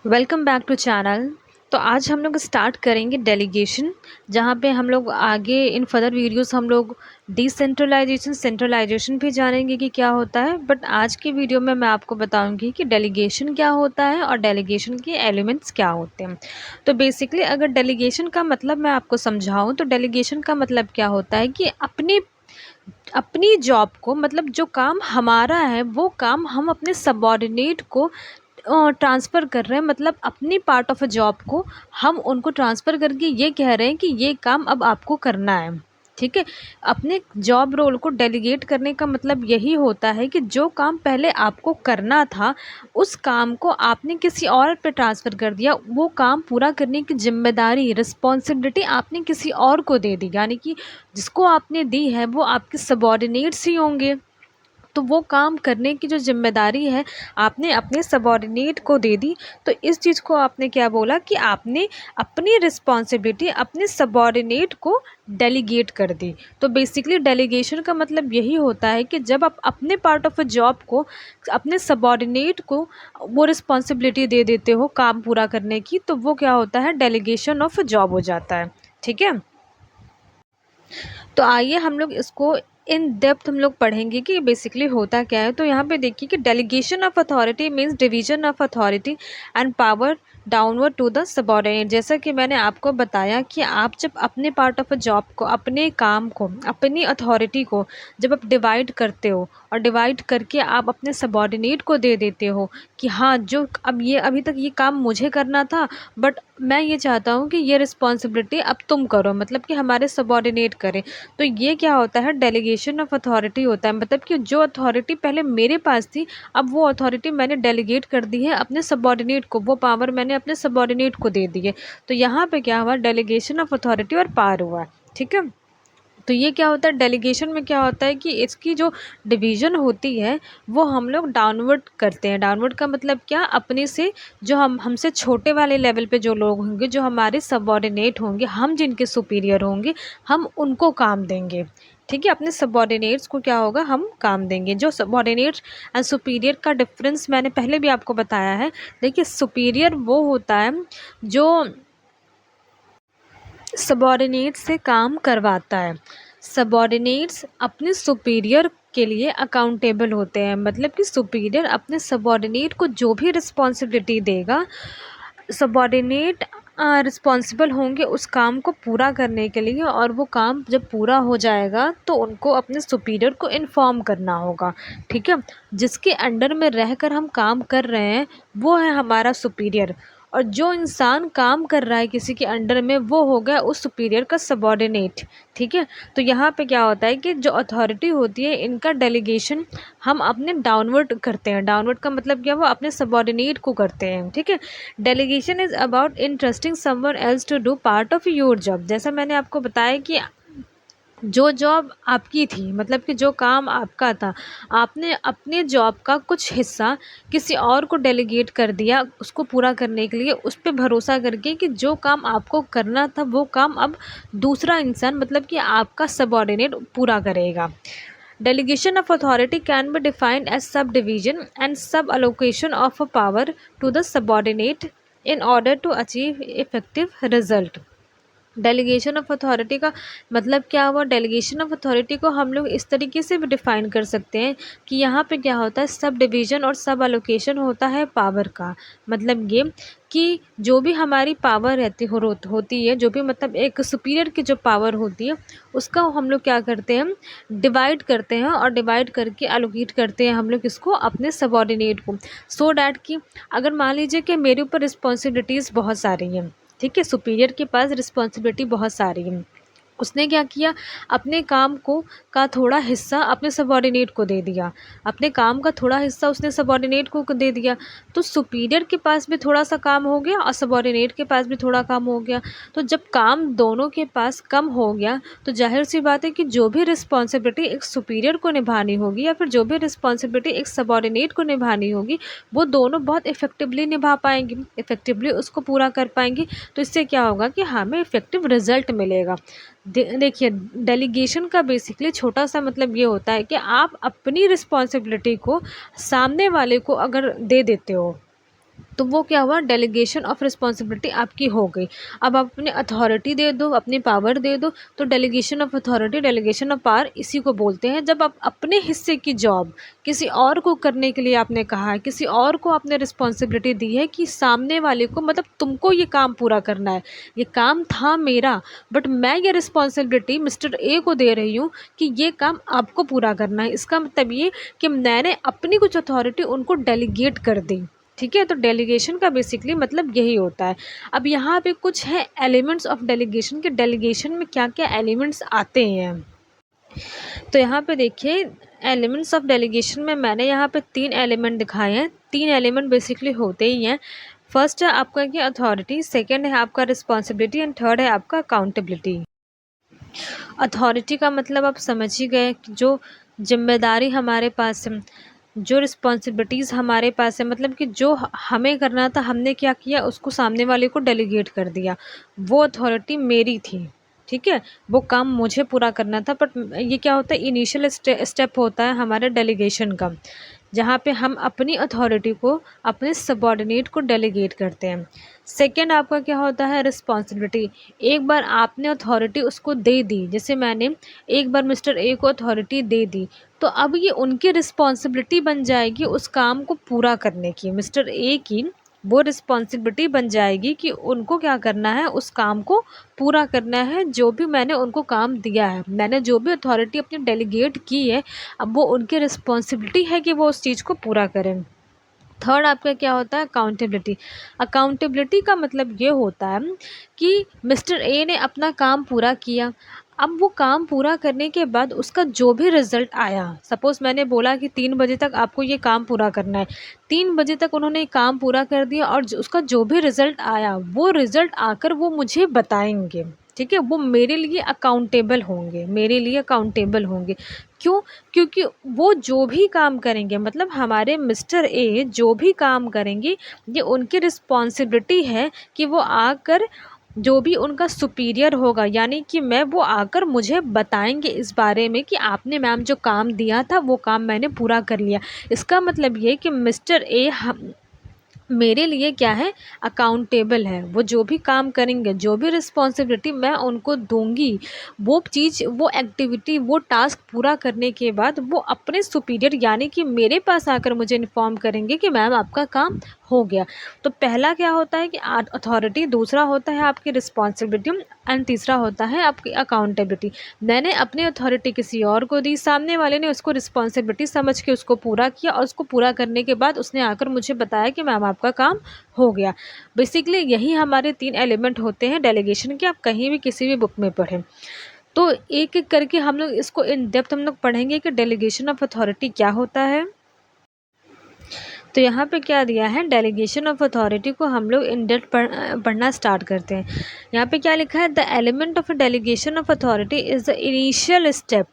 Welcome back to channel. तो आज हम लोग स्टार्ट करेंगे डेलीगेशन, जहाँ पे हम लोग आगे इन फर्दर वीडियोस हम लोग डिसेंट्रलाइजेशन सेंट्रलाइजेशन भी जानेंगे कि क्या होता है। बट आज की वीडियो में मैं आपको बताऊंगी कि डेलीगेशन क्या होता है और डेलीगेशन के एलिमेंट्स क्या होते हैं। तो बेसिकली अगर डेलीगेशन का मतलब मैं आपको समझाऊं तो डेलीगेशन का मतलब क्या होता है कि अपनी अपनी जॉब को, मतलब जो काम हमारा है वो काम हम अपने सबॉर्डिनेट को ट्रांसफ़र कर रहे हैं। मतलब अपनी पार्ट ऑफ अ जॉब को हम उनको ट्रांसफ़र करके ये कह रहे हैं कि ये काम अब आपको करना है। ठीक है। अपने जॉब रोल को डेलीगेट करने का मतलब यही होता है कि जो काम पहले आपको करना था उस काम को आपने किसी और पे ट्रांसफ़र कर दिया। वो काम पूरा करने की जिम्मेदारी, रिस्पॉन्सिबिलिटी आपने किसी और को दे दी, यानी कि जिसको आपने दी है वो आपके सबॉर्डिनेट्स ही होंगे। तो वो काम करने की जो ज़िम्मेदारी है आपने अपने सबॉर्डिनेट को दे दी। तो इस चीज़ को आपने क्या बोला कि आपने अपनी रिस्पॉन्सिबिलिटी अपने सबॉर्डिनेट को डेलीगेट कर दी। तो बेसिकली डेलीगेशन का मतलब यही होता है कि जब आप अपने पार्ट ऑफ अ जॉब को अपने सबॉर्डिनेट को वो रिस्पॉन्सिबिलिटी दे देते हो काम पूरा करने की, तो वो क्या होता है, डेलीगेशन ऑफ जॉब हो जाता है। ठीक है। तो आइए हम लोग इसको इन डेप्थ हम लोग पढ़ेंगे कि बेसिकली होता क्या है। तो यहाँ पे देखिए कि delegation of authority means division of authority and power downward to the subordinate. जैसा कि मैंने आपको बताया कि आप जब अपने पार्ट ऑफ अ जॉब को, अपने काम को, अपनी अथॉरिटी को जब आप डिवाइड करते हो और डिवाइड करके आप अपने सबॉर्डिनेट को दे देते हो कि हाँ, जो अब ये अभी तक ये काम मुझे करना था बट मैं ये चाहता हूँ कि ये रिस्पॉन्सिबिलिटी अब तुम करो, मतलब कि हमारे सबॉर्डिनेट करें। तो ये क्या होता है, डेलीगेशन ऑफ अथॉरिटी होता है। मतलब कि जो अथॉरिटी पहले मेरे पास थी अब वो अथॉरिटी मैंने डेलीगेट कर दी है अपने सबॉर्डिनेट को, वो पावर मैंने अपने सबॉर्डिनेट को दे दी है। तो यहाँ पे क्या हुआ, डेलीगेशन ऑफ अथॉरिटी और पावर हुआ। ठीक है। तो ये क्या होता है, डेलीगेशन में क्या होता है कि इसकी जो डिवीज़न होती है वो हम लोग डाउनवर्ड करते हैं। डाउनवर्ड का मतलब क्या, अपने से जो हमसे छोटे वाले लेवल पे जो लोग होंगे, जो हमारे सबॉर्डिनेट होंगे, हम जिनके सुपीरियर होंगे, हम उनको काम देंगे। ठीक है। अपने सबॉर्डिनेट्स को क्या होगा, हम काम देंगे। जो सबॉर्डिनेट एंड सुपीरियर का डिफरेंस मैंने पहले भी आपको बताया है। देखिए, सुपीरियर वो होता है जो सबॉर्डिनेट से काम करवाता है। सबॉर्डिनेट्स अपने सुपीरियर के लिए अकाउंटेबल होते हैं। मतलब कि सुपीरियर अपने सबॉर्डिनेट को जो भी रिस्पॉन्सिबिलिटी देगा, सबॉर्डिनेट रिस्पॉन्सिबल होंगे उस काम को पूरा करने के लिए, और वो काम जब पूरा हो जाएगा तो उनको अपने सुपीरियर को इन्फॉर्म करना होगा। ठीक है। जिसके अंडर में रहकर हम काम कर रहे हैं वो है हमारा सुपीरियर, और जो इंसान काम कर रहा है किसी के अंडर में वो हो गया उस सुपीरियर का सबॉर्डिनेट। ठीक है। तो यहाँ पे क्या होता है कि जो अथॉरिटी होती है इनका डेलीगेशन हम अपने डाउनवर्ड करते हैं। डाउनवर्ड का मतलब क्या, वो अपने सबॉर्डिनेट को करते हैं। ठीक है। Delegation is about interesting someone else to do part of your job. जैसा मैंने आपको बताया कि जो जॉब आपकी थी, मतलब कि जो काम आपका था, आपने अपने जॉब का कुछ हिस्सा किसी और को डेलीगेट कर दिया उसको पूरा करने के लिए, उस पे भरोसा करके कि जो काम आपको करना था वो काम अब दूसरा इंसान, मतलब कि आपका सबॉर्डिनेट पूरा करेगा। Delegation of authority can be defined as subdivision and sub-allocation of a power to the subordinate in order to achieve effective result। Delegation of authority का मतलब क्या हुआ, डेलीगेशन ऑफ अथॉरिटी को हम लोग इस तरीके से भी डिफ़ाइन कर सकते हैं कि यहाँ पे क्या होता है, सब डिवीज़न और सब एलोकेशन होता है पावर का। मतलब ये कि जो भी हमारी पावर होती है, जो भी मतलब एक सुपीरियर की जो पावर होती है उसका हम लोग क्या करते हैं, डिवाइड करते हैं, और डिवाइड करके एलोकेट करते हैं हम लोग इसको अपने सबॉर्डिनेट को, सो डैट कि अगर मान लीजिए कि मेरे ऊपर रिस्पॉन्सिबिलिटीज़ बहुत सारी हैं। ठीक है। सुपीरियर के पास रिस्पॉन्सिबिलिटी बहुत सारी है। उसने क्या किया, अपने काम को का थोड़ा हिस्सा अपने सबॉर्डिनेट को दे दिया, अपने काम का थोड़ा हिस्सा उसने सबॉर्डिनेट को दे दिया। तो सुपीरियर के पास भी थोड़ा सा काम हो गया और सबॉर्डिनेट के पास भी थोड़ा काम हो गया। तो जब काम दोनों के पास कम हो गया तो जाहिर सी बात है कि जो भी रिस्पॉन्सिबिलिटी एक सुपीरियर को निभानी होगी या फिर जो भी रिस्पॉन्सिबिलिटी एक सबॉर्डिनेट को निभानी होगी वो दोनों बहुत इफ़ेक्टिवली निभा पाएंगे, इफ़ेक्टिवली उसको पूरा कर पाएंगे। तो इससे क्या होगा कि हमें इफ़ेक्टिव रिजल्ट मिलेगा। देखिए, डेलीगेशन का बेसिकली छोटा सा मतलब ये होता है कि आप अपनी रिस्पॉन्सिबिलिटी को सामने वाले को अगर दे देते हो, तो वो क्या हुआ, डेलीगेशन ऑफ रिस्पॉन्सिबिलिटी आपकी हो गई। अब आप अपनी अथॉरिटी दे दो, अपनी पावर दे दो, तो delegation of authority, delegation of power इसी को बोलते हैं। जब आप अपने हिस्से की जॉब किसी और को करने के लिए आपने कहा है, किसी और को आपने रिस्पॉन्सिबिलिटी दी है कि सामने वाले को, मतलब तुमको ये काम पूरा करना है, ये काम था मेरा, बट मैं ये रिस्पॉन्सिबिलिटी मिस्टर ए को दे रही हूँ कि ये काम आपको पूरा करना है। इसका मतलब ये कि मैंने अपनी कुछ अथॉरिटी उनको डेलीगेट कर दी। ठीक है, तो डेलीगेशन का बेसिकली मतलब यही होता है। अब यहाँ पे कुछ है एलिमेंट्स ऑफ डेलीगेशन के, डेलीगेशन में क्या क्या एलिमेंट्स आते हैं। तो यहाँ पे देखिए, एलिमेंट्स ऑफ डेलीगेशन में मैंने यहाँ पे 3 एलिमेंट दिखाए हैं। 3 एलिमेंट बेसिकली होते ही हैं। फर्स्ट है आपका क्या, अथॉरिटी, सेकंड है आपका रिस्पॉन्सिबिलिटी, एंड थर्ड है आपका अकाउंटेबिलिटी। अथॉरिटी का मतलब आप समझ ही गए, जो जिम्मेदारी हमारे पास है, जो रिस्पॉन्सिबिलिटीज़ हमारे पास है, मतलब कि जो हमें करना था हमने क्या किया, उसको सामने वाले को डेलीगेट कर दिया, वो अथॉरिटी मेरी थी। ठीक है, वो काम मुझे पूरा करना था। बट ये क्या होता है, इनिशियल स्टेप होता है हमारे डेलीगेशन का, जहाँ पे हम अपनी अथॉरिटी को अपने सबॉर्डिनेट को डेलीगेट करते हैं। सेकंड आपका क्या होता है, रिस्पॉन्सिबिलिटी। एक बार आपने अथॉरिटी उसको दे दी, जैसे मैंने एक बार मिस्टर ए को अथॉरिटी दे दी, तो अब ये उनकी रिस्पॉन्सिबिलिटी बन जाएगी उस काम को पूरा करने की। मिस्टर ए की वो रिस्पॉन्सिबिलिटी बन जाएगी कि उनको क्या करना है, उस काम को पूरा करना है, जो भी मैंने उनको काम दिया है, मैंने जो भी अथॉरिटी अपनी डेलीगेट की है, अब वो उनकी रिस्पॉन्सिबिलिटी है कि वो उस चीज़ को पूरा करें। थर्ड आपका क्या होता है, अकाउंटेबिलिटी। अकाउंटेबिलिटी का मतलब ये होता है कि मिस्टर ए ने अपना काम पूरा किया, अब वो काम पूरा करने के बाद उसका जो भी रिज़ल्ट आया, सपोज़ मैंने बोला कि 3 बजे तक आपको ये काम पूरा करना है, 3 बजे तक उन्होंने काम पूरा कर दिया, और उसका जो भी रिज़ल्ट आया, वो रिज़ल्ट आकर वो मुझे बताएंगे। ठीक है, वो मेरे लिए अकाउंटेबल होंगे, मेरे लिए अकाउंटेबल होंगे। क्यों? क्योंकि वो जो भी काम करेंगे, मतलब हमारे मिस्टर ए जो भी काम करेंगे, ये उनकी रिस्पॉन्सिबिलिटी है कि वो आकर जो भी उनका सुपीरियर होगा, यानी कि मैं, वो आकर मुझे बताएंगे इस बारे में कि आपने मैम जो काम दिया था वो काम मैंने पूरा कर लिया। इसका मतलब ये कि मिस्टर ए मेरे लिए क्या है, अकाउंटेबल है। वो जो भी काम करेंगे, जो भी रिस्पॉन्सिबिलिटी मैं उनको दूंगी, वो चीज़, वो एक्टिविटी, वो टास्क पूरा करने के बाद वो अपने सुपीरियर यानी कि मेरे पास आकर मुझे इन्फॉर्म करेंगे कि मैम आपका काम हो गया। तो पहला क्या होता है कि अथॉरिटी, दूसरा होता है आपकी रिस्पॉन्सिबिलिटी, एंड तीसरा होता है आपकी अकाउंटेबिलिटी। मैंने अपनी अथॉरिटी किसी और को दी, सामने वाले ने उसको रिस्पॉन्सिबिलिटी समझ के उसको पूरा किया, और उसको पूरा करने के बाद उसने आकर मुझे बताया कि मैम आपका काम हो गया। बेसिकली यही हमारे 3 एलिमेंट होते हैं डेलीगेशन के, आप कहीं भी किसी भी बुक में पढ़ें। तो एक एक करके हम लोग इसको इन डेप्थ हम लोग पढ़ेंगे कि डेलीगेशन ऑफ अथॉरिटी क्या होता है। तो यहाँ पे क्या दिया है, डेलीगेशन ऑफ अथॉरिटी को हम लोग इन डेप्थ पढ़ना स्टार्ट करते हैं। यहाँ पे क्या लिखा है, the element of delegation of authority is the initial step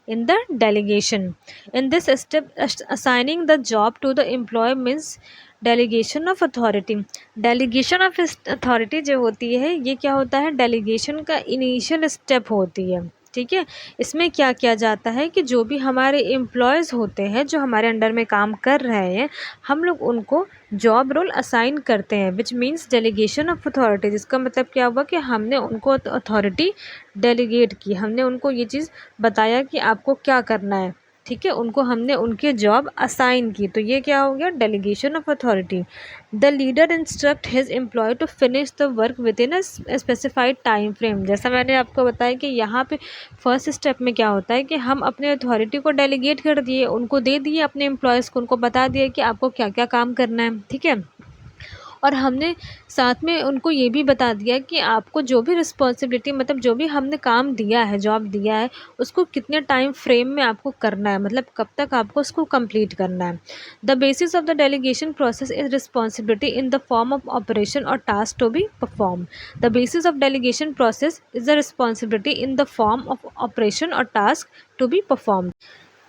in the delegation. In this step, assigning the job to the employee means delegation of authority. Delegation of authority जो होती है, ये क्या होता है, delegation का initial step होती है। ठीक है, इसमें क्या किया जाता है कि जो भी हमारे एम्प्लॉयज़ होते हैं, जो हमारे अंडर में काम कर रहे हैं, हम लोग उनको जॉब रोल असाइन करते हैं, which means delegation of authority. जिसका मतलब क्या हुआ कि हमने उनको अथॉरिटी डेलीगेट की, हमने उनको ये चीज़ बताया कि आपको क्या करना है। ठीक है, उनको हमने उनके जॉब असाइन की, तो ये क्या हो गया, delegation of authority. The leader instruct his employ to finish the work within a specified time frame. जैसा मैंने आपको बताया कि यहाँ पे फर्स्ट स्टेप में क्या होता है कि हम अपने अथॉरिटी को डेलीगेट कर दिए, उनको दे दिए अपने एम्प्लॉयज़ को, उनको बता दिया कि आपको क्या क्या काम करना है। ठीक है, और हमने साथ में उनको ये भी बता दिया कि आपको जो भी रिस्पॉन्सिबिलिटी, मतलब जो भी हमने काम दिया है, जॉब दिया है, उसको कितने टाइम फ्रेम में आपको करना है, मतलब कब तक आपको उसको कंप्लीट करना है। The basis of the delegation process is responsibility in the form of operation और task to be perform. The basis of delegation process is the responsibility in the form of operation और task to be perform.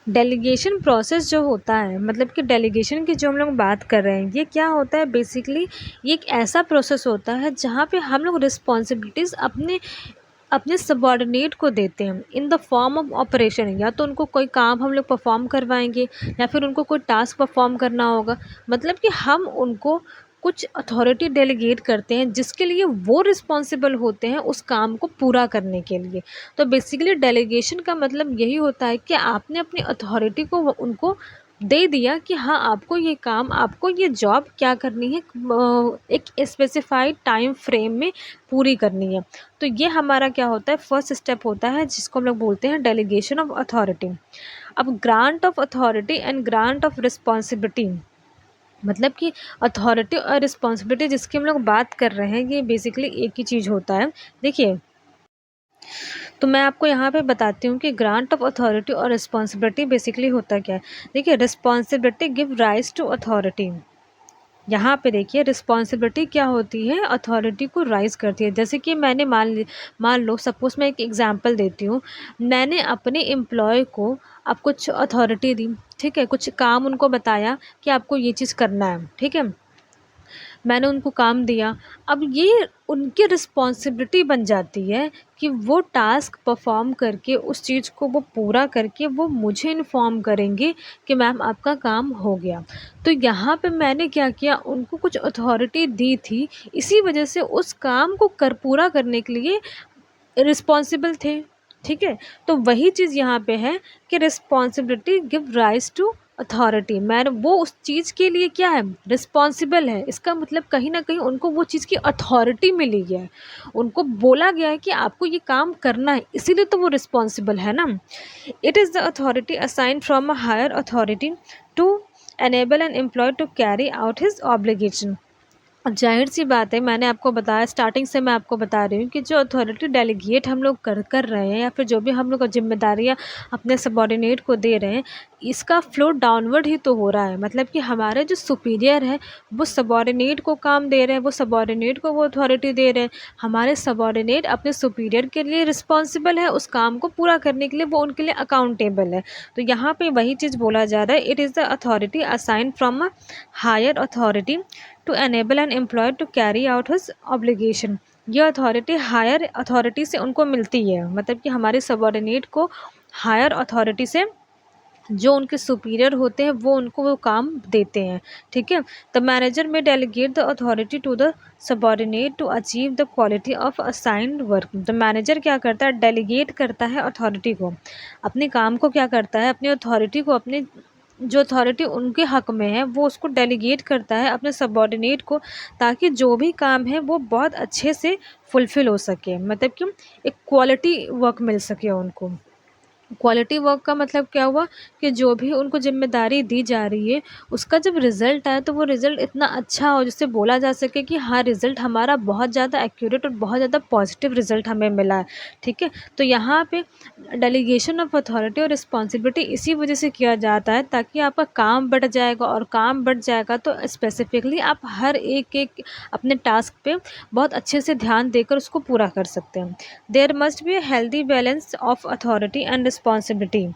Delegation process जो होता है, मतलब कि delegation की जो हम लोग बात कर रहे हैं, ये क्या होता है, बेसिकली ये एक ऐसा प्रोसेस होता है जहाँ पे हम लोग रिस्पॉन्सिबिलिटीज़ अपने अपने सबॉर्डिनेट को देते हैं इन द फॉर्म ऑफ ऑपरेशन। या तो उनको कोई काम हम लोग परफॉर्म करवाएंगे, या फिर उनको कोई टास्क परफॉर्म करना होगा, मतलब कि हम उनको कुछ अथॉरिटी डेलीगेट करते हैं जिसके लिए वो रिस्पॉन्सिबल होते हैं उस काम को पूरा करने के लिए। तो बेसिकली डेलीगेशन का मतलब यही होता है कि आपने अपनी अथॉरिटी को उनको दे दिया कि हाँ, आपको ये काम, आपको ये जॉब क्या करनी है, एक स्पेसिफाइड टाइम फ्रेम में पूरी करनी है। तो ये हमारा क्या होता है, फर्स्ट स्टेप होता है जिसको हम लोग बोलते हैं डेलीगेशन ऑफ अथॉरिटी। अब grant of authority and grant of responsibility, मतलब कि अथॉरिटी और रिस्पॉन्सिबिलिटी जिसकी हम लोग बात कर रहे हैं, ये बेसिकली एक ही चीज़ होता है। देखिए, तो मैं आपको यहाँ पे बताती हूँ कि ग्रांट ऑफ अथॉरिटी और रिस्पॉन्सिबिलिटी बेसिकली होता क्या है। देखिए, responsibility give rise to authority. यहाँ पे देखिए, रिस्पॉन्सिबिलिटी क्या होती है, अथॉरिटी को राइज करती है। जैसे कि मैंने मान लो, सपोज़ मैं एक एग्जांपल देती हूँ। मैंने अपने एम्प्लॉय को अब कुछ अथॉरिटी दी, ठीक है, कुछ काम उनको बताया कि आपको ये चीज़ करना है, ठीक है, मैंने उनको काम दिया। अब ये उनकी रिस्पॉन्सिबिलिटी बन जाती है कि वो टास्क परफॉर्म करके, उस चीज़ को वो पूरा करके वो मुझे इन्फॉर्म करेंगे कि मैम आपका काम हो गया। तो यहाँ पे मैंने क्या किया, उनको कुछ अथॉरिटी दी थी, इसी वजह से उस काम को पूरा करने के लिए रिस्पॉन्सिबल थे, ठीक है। तो वही चीज़ यहाँ पे है कि responsibility give rise to authority. मैं वो उस चीज़ के लिए क्या है, रिस्पॉन्सिबल है। इसका मतलब कहीं ना कहीं उनको वो चीज़ की अथॉरिटी मिली है, उनको बोला गया है कि आपको ये काम करना है, इसीलिए तो वो रिस्पॉन्सिबल है ना। It is the authority assign from a higher authority to enable an employ to carry out his obligation. अब ज़ाहिर-सी बात है, मैंने आपको बताया, स्टार्टिंग से मैं आपको बता रही हूँ कि जो अथॉरिटी डेलीगेट हम लोग कर रहे हैं, या फिर जो भी हम लोग ज़िम्मेदारियाँ अपने सबॉर्डिनेट को दे रहे हैं, इसका फ्लो डाउनवर्ड ही तो हो रहा है। मतलब कि हमारे जो सुपीरियर है वो सबॉर्डिनेट को काम दे रहे हैं, वो सबॉर्डिनेट को वो अथॉरिटी दे रहे हैं। हमारे सबॉर्डिनेट अपने सुपीरियर के लिए रिस्पॉन्सिबल है, उस काम को पूरा करने के लिए वो उनके लिए अकाउंटेबल है। तो यहाँ पे वही चीज़ बोला जा रहा है, it is the authority assigned from a higher authority to enable an employ to carry out his obligation. ये अथॉरिटी हायर अथॉरिटी से उनको मिलती है, मतलब कि हमारे सबॉर्डिनेट को हायर अथॉरिटी से, जो उनके सुपीरियर होते हैं, वो उनको वो काम देते हैं, ठीक है। The manager may delegate the authority to the subordinate to achieve the quality of assigned work. The manager क्या करता है, डेलीगेट करता है अथॉरिटी को, अपने काम को क्या करता है, अपनी अथॉरिटी को, अपने जो अथॉरिटी उनके हक में है वो उसको डेलीगेट करता है अपने सबॉर्डिनेट को, ताकि जो भी काम है वो बहुत अच्छे से फुलफ़िल हो सके, मतलब कि एक क्वालिटी वर्क मिल सके उनको। क्वालिटी वर्क का मतलब क्या हुआ कि जो भी उनको ज़िम्मेदारी दी जा रही है, उसका जब रिज़ल्ट आए तो वो रिज़ल्ट इतना अच्छा हो जिससे बोला जा सके कि हाँ, रिज़ल्ट हमारा बहुत ज़्यादा एक्यूरेट और बहुत ज़्यादा पॉजिटिव रिज़ल्ट हमें मिला है, ठीक है। तो यहाँ पे डेलीगेशन ऑफ अथॉरिटी और रिस्पॉन्सिबिलिटी इसी वजह से किया जाता है, ताकि आपका काम बढ़ जाएगा, और काम बढ़ जाएगा तो स्पेसिफिकली आप हर एक अपने टास्क पे बहुत अच्छे से ध्यान देकर उसको पूरा कर सकते हैं। There must be a healthy balance of authority and responsibility.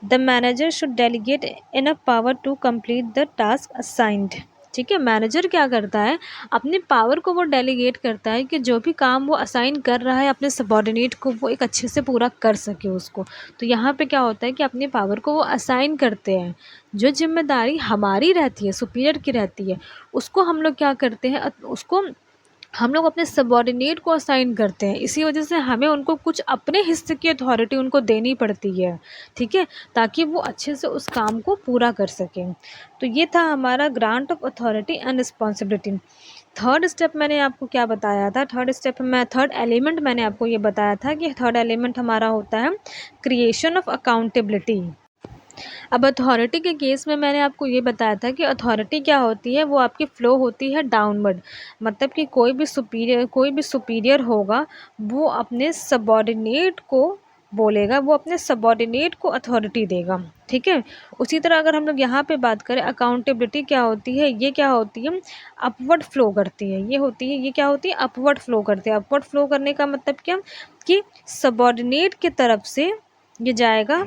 The manager should delegate enough power to complete the task assigned. ठीक है, मैनेजर क्या करता है, अपने पावर को वो डेलीगेट करता है कि जो भी काम वो असाइन कर रहा है अपने सबॉर्डिनेट को, वो एक अच्छे से पूरा कर सके उसको। तो यहाँ पे क्या होता है कि अपनी पावर को वो असाइन करते हैं, जो जिम्मेदारी हमारी रहती है, सुपीरियर की रहती है, उसको हम लोग क्या करते हैं, उसको हम लोग अपने सबॉर्डिनेट को असाइन करते हैं। इसी वजह से हमें उनको कुछ अपने हिस्से की अथॉरिटी उनको देनी पड़ती है, ठीक है, ताकि वो अच्छे से उस काम को पूरा कर सकें। तो ये था हमारा grant of authority and responsibility. Third step मैंने आपको क्या बताया था, थर्ड एलिमेंट मैंने आपको ये बताया था कि थर्ड एलिमेंट हमारा होता है क्रिएशन ऑफ अकाउंटेबिलिटी। अब अथॉरिटी के केस में मैंने आपको ये बताया था कि अथॉरिटी क्या होती है, वो आपकी फ़्लो होती है डाउनवर्ड। मतलब कि कोई भी सुपीरियर होगा, वो अपने सबॉर्डिनेट को बोलेगा, वो अपने सबॉर्डिनेट को अथॉरिटी देगा, ठीक है। उसी तरह अगर हम लोग यहाँ पे बात करें, अकाउंटेबिलिटी क्या होती है, ये क्या होती है, अपवर्ड फ्लो करती है। ये क्या होती है, अपवर्ड फ्लो करती है। अपवर्ड फ्लो करने का मतलब क्या, कि सबॉर्डिनेट की तरफ से ये जाएगा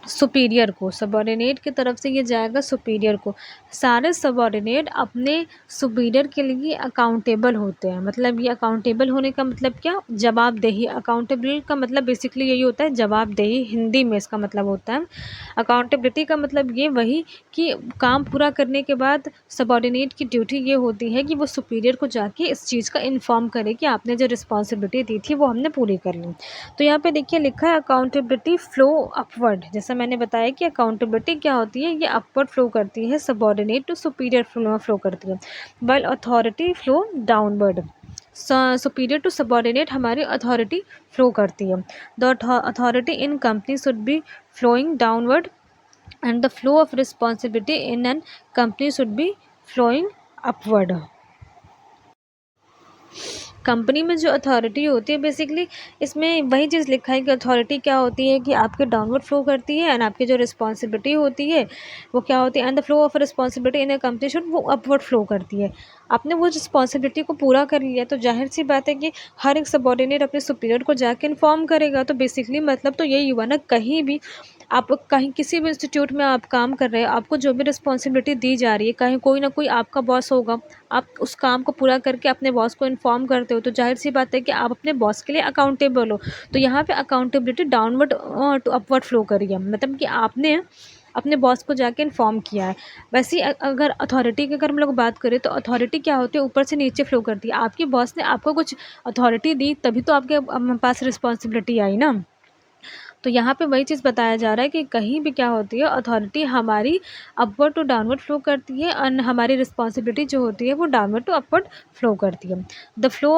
सुपीरियर को, सबॉर्डिनेट की तरफ से ये जाएगा सुपीरियर को। सारे सबॉर्डिनेट अपने सुपीरियर के लिए अकाउंटेबल होते हैं। मतलब ये अकाउंटेबल होने का मतलब क्या, जवाबदेही। अकाउंटेबल का मतलब बेसिकली यही होता है, जवाबदेही, हिंदी में इसका मतलब होता है। अकाउंटेबिलिटी का मतलब ये वही कि काम पूरा करने के बाद सबॉर्डिनेट की ड्यूटी ये होती है कि वो सुपीरियर को जाके इस चीज़ का इन्फॉर्म करे कि आपने जो रिस्पॉन्सिबिलिटी दी थी वो हमने पूरी कर ली। तो यहाँ पे देखिए लिखा है अकाउंटेबिलिटी फ्लो अपवर्ड। जैसा मैंने बताया कि अकाउंटेबिलिटी क्या होती है, ये अपवर्ड फ्लो करती है, सबॉर्डिनेट टू सुपीरियर फ्लो करती है, while authority flow downward. Superior to subordinate हमारी अथॉरिटी फ्लो करती है। The authority in company should be flowing downward and the flow of responsibility in an company should be flowing upward. Company में जो authority होती है basically इसमें वही चीज़ लिखा है कि अथॉरिटी क्या होती है कि आपके डाउनवर्ड फ्लो करती है, एंड आपकी जो रिस्पॉन्सिबिलिटी होती है वो क्या होती है, and the flow of responsibility in A company should, वो अपवर्ड फ्लो करती है। आपने वो रिस्पॉन्सिबिलिटी को पूरा कर लिया तो जाहिर सी बात है कि हर एक सबॉर्डिनेट अपने सुपीरियर को जाके इन्फॉर्म करेगा। तो बेसिकली मतलब तो यही हुआ ना, कहीं भी आप कहीं किसी भी इंस्टीट्यूट में आप काम कर रहे हो, आपको जो भी रिस्पॉन्सिबिलिटी दी जा रही है, कहीं कोई ना कोई आपका बॉस होगा, आप उस काम को पूरा करके अपने बॉस को इन्फॉर्म करते हो, तो जाहिर सी बात है कि आप अपने बॉस के लिए अकाउंटेबल हो। तो यहाँ पे accountability downward to upward flow करी है, मतलब कि आपने अपने बॉस को जाके इन्फॉर्म किया है। वैसे ही अगर अथॉरिटी की अगर हम लोग बात करें तो अथॉरिटी क्या होती है, ऊपर से नीचे फ्लो करती है। आपके बॉस ने आपको कुछ अथॉरिटी दी तभी तो आपके पास रिस्पॉन्सिबिलिटी आई ना। तो यहाँ पे वही चीज़ बताया जा रहा है कि कहीं भी क्या होती है, अथॉरिटी हमारी अपवर्ड टू डाउनवर्ड फ्लो करती है, और हमारी रिस्पॉन्सिबिलिटी जो होती है वो डाउनवर्ड टू अपवर्ड फ्लो करती है। The flow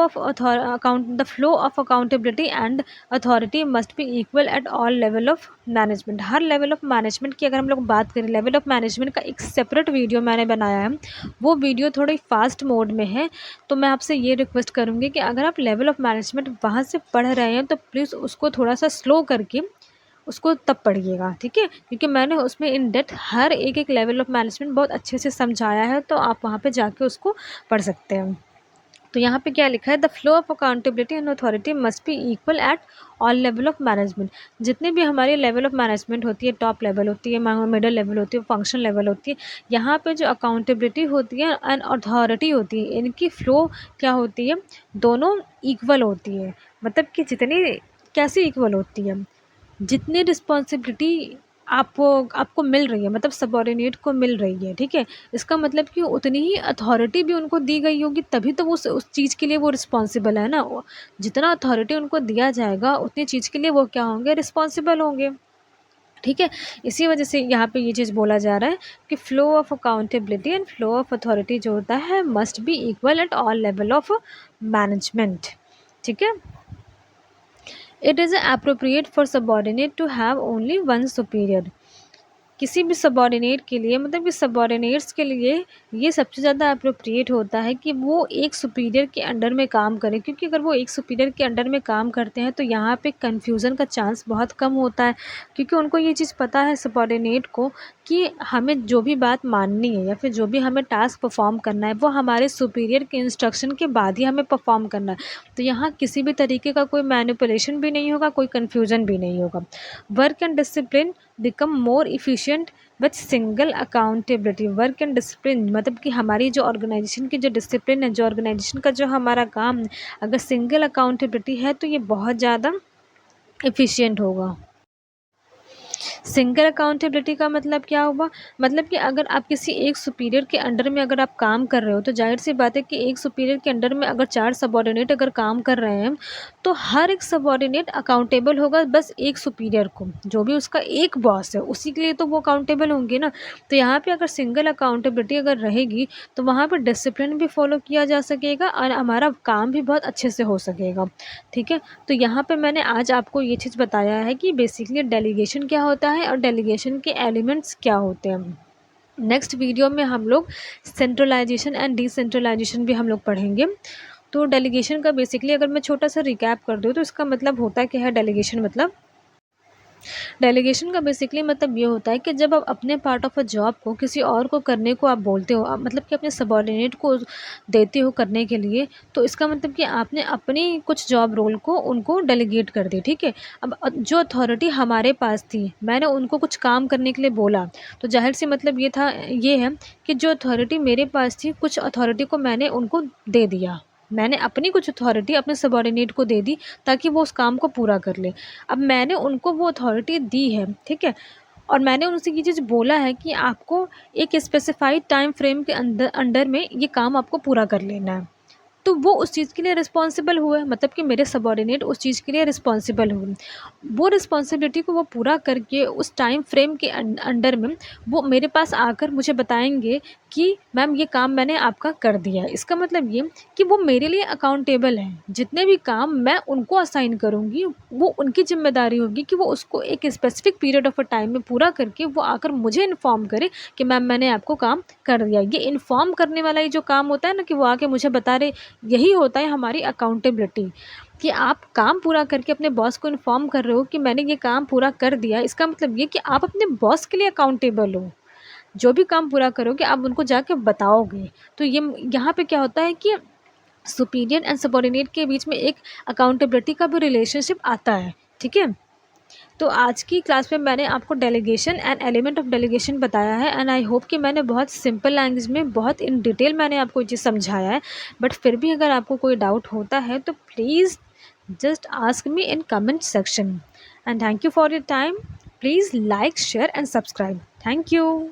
of accountability and authority must be equal at all level of management. Her level of management की अगर हम लोग बात करें, लेवल ऑफ मैनेजमेंट का एक सेपरेट वीडियो मैंने बनाया है, वो वीडियो थोड़ी फास्ट मोड में है। तो मैं आपसे ये रिक्वेस्ट करूँगी कि अगर आप लेवल ऑफ मैनेजमेंट वहाँ से पढ़ रहे हैं तो प्लीज़ उसको थोड़ा सा स्लो करके उसको तब पढ़िएगा, ठीक है, क्योंकि मैंने उसमें इन डेप्थ हर एक एक लेवल ऑफ मैनेजमेंट बहुत अच्छे से समझाया है, तो आप वहाँ पे जाके उसको पढ़ सकते हैं। तो यहाँ पे क्या लिखा है, the flow of accountability and authority must be equal at all level of management. जितने भी हमारी लेवल ऑफ मैनेजमेंट होती है, टॉप लेवल होती है, मिडिल लेवल होती है, फंक्शन लेवल होती है, यहाँ पे जो अकाउंटेबिलिटी होती है एंड अथॉरिटी होती है, इनकी फ्लो क्या होती है, दोनों इक्वल होती है। मतलब कि जितनी, कैसे इक्वल होती है, जितनी रिस्पॉन्सिबिलिटी आपको आपको मिल रही है, मतलब सबॉर्डिनेट को मिल रही है, ठीक है, इसका मतलब कि उतनी ही अथॉरिटी भी उनको दी गई होगी, तभी तो वो उस चीज़ के लिए वो रिस्पॉन्सिबल है ना। जितना अथॉरिटी उनको दिया जाएगा उतनी चीज़ के लिए वो क्या होंगे, रिस्पॉन्सिबल होंगे, ठीक है। इसी वजह से यहाँ पे ये चीज़ बोला जा रहा है कि flow of accountability and flow of authority जो होता है must be equal at all level of management, ठीक है। It is appropriate for subordinate to have only one superior. किसी भी सबॉर्डिनेट के लिए, मतलब कि सबॉर्डिनेट्स के लिए ये सबसे ज़्यादा अप्रोप्रिएट होता है कि वो एक सुपीरियर के अंडर में काम करें, क्योंकि अगर वो एक सुपीरियर के अंडर में काम करते हैं तो यहाँ पे कन्फ्यूज़न का चांस बहुत कम होता है, क्योंकि उनको ये चीज़ पता है सबॉर्डिनेट को कि हमें जो भी बात माननी है या फिर जो भी हमें टास्क परफॉर्म करना है वो हमारे सुपीरियर के इंस्ट्रक्शन के बाद ही हमें परफॉर्म करना है। तो यहाँ किसी भी तरीके का कोई मैनिपुलेशन भी नहीं होगा, कोई कन्फ्यूज़न भी नहीं होगा। Work and discipline become more efficient with single accountability. Work and discipline मतलब कि हमारी जो ऑर्गेनाइजेशन की जो डिसिप्लिन है, जो ऑर्गेनाइजेशन का जो हमारा काम है, अगर सिंगल अकाउंटेबिलिटी है तो ये बहुत ज़्यादा एफिशिएंट होगा। सिंगल अकाउंटेबिलिटी का मतलब क्या हुआ, मतलब कि अगर आप किसी एक सुपीरियर के अंडर में अगर आप काम कर रहे हो तो जाहिर सी बात है कि एक सुपीरियर के अंडर में अगर 4 सबॉर्डिनेट अगर काम कर रहे हैं तो हर एक सबॉर्डिनेट अकाउंटेबल होगा बस एक सुपीरियर को, जो भी उसका एक बॉस है उसी के लिए तो वो अकाउंटेबल होंगे ना। तो यहाँ पे अगर सिंगल अकाउंटेबिलिटी अगर रहेगी तो वहाँ पर डिसिप्लिन भी फॉलो किया जा सकेगा और हमारा काम भी बहुत अच्छे से हो सकेगा, ठीक है। तो यहाँ पे मैंने आज आपको ये चीज़ बताया है कि बेसिकली डेलीगेशन क्या होता है और डेलीगेशन के एलिमेंट्स क्या होते हैं। नेक्स्ट वीडियो में हम लोग सेंट्रलाइजेशन एंड डिसेंट्रलाइजेशन भी हम लोग पढ़ेंगे। तो डेलीगेशन का बेसिकली अगर मैं छोटा सा रिकैप कर दूँ तो इसका मतलब होता क्या है, डेलीगेशन मतलब डेलीगेशन का बेसिकली मतलब ये होता है कि जब आप अपने पार्ट ऑफ अ जॉब को किसी और को करने को आप बोलते हो, आप मतलब कि अपने सबॉर्डिनेट को देते हो करने के लिए, तो इसका मतलब कि आपने अपनी कुछ जॉब रोल को उनको डेलीगेट कर दी, ठीक है। अब जो अथॉरिटी हमारे पास थी, मैंने उनको कुछ काम करने के लिए बोला, तो जाहिर सी मतलब ये है कि जो अथॉरिटी मेरे पास थी, कुछ अथॉरिटी को मैंने उनको दे दिया। मैंने अपनी कुछ अथॉरिटी अपने सबॉर्डिनेट को दे दी ताकि वो उस काम को पूरा कर ले। अब मैंने उनको वो अथॉरिटी दी है, ठीक है, और मैंने उनसे ये चीज़ बोला है कि आपको एक स्पेसिफाइड टाइम फ्रेम के अंदर अंडर में ये काम आपको पूरा कर लेना है। तो वो उस चीज़ के लिए रिस्पॉन्सिबल हुए, मतलब कि मेरे सबॉर्डिनेट उस चीज़ के लिए रिस्पॉन्सिबल हुए। वो रिस्पॉन्सिबिलिटी को वो पूरा करके उस टाइम फ्रेम के अंडर में वो मेरे पास आकर मुझे बताएंगे कि मैम ये काम मैंने आपका कर दिया है। इसका मतलब ये कि वो मेरे लिए अकाउंटेबल हैं। जितने भी काम मैं उनको असाइन करूँगी, वो उनकी ज़िम्मेदारी होगी कि वो उसको एक specific period of a time में पूरा करके वो आकर मुझे इन्फॉर्म करे कि मैम मैंने आपको काम कर दिया। ये इन्फॉर्म करने वाला ये जो काम होता है ना, कि वो आके मुझे बता रहे, यही होता है हमारी अकाउंटेबिलिटी, कि आप काम पूरा करके अपने बॉस को इन्फॉर्म कर रहे हो कि मैंने ये काम पूरा कर दिया। इसका मतलब ये कि आप अपने बॉस के लिए अकाउंटेबल हो। जो भी काम पूरा करोगे आप उनको जाके बताओगे। तो ये यहाँ पे क्या होता है कि सुपीरियर एंड सबॉर्डिनेट के बीच में एक अकाउंटेबिलिटी का भी रिलेशनशिप आता है, ठीक है। तो आज की क्लास में मैंने आपको delegation and element of delegation बताया है, एंड आई होप कि मैंने बहुत सिंपल लैंग्वेज में बहुत इन डिटेल मैंने आपको ये चीज़ समझाया है। बट फिर भी अगर आपको कोई डाउट होता है तो please just ask me in comment section. And thank you for your time. Please like, share and subscribe. Thank you.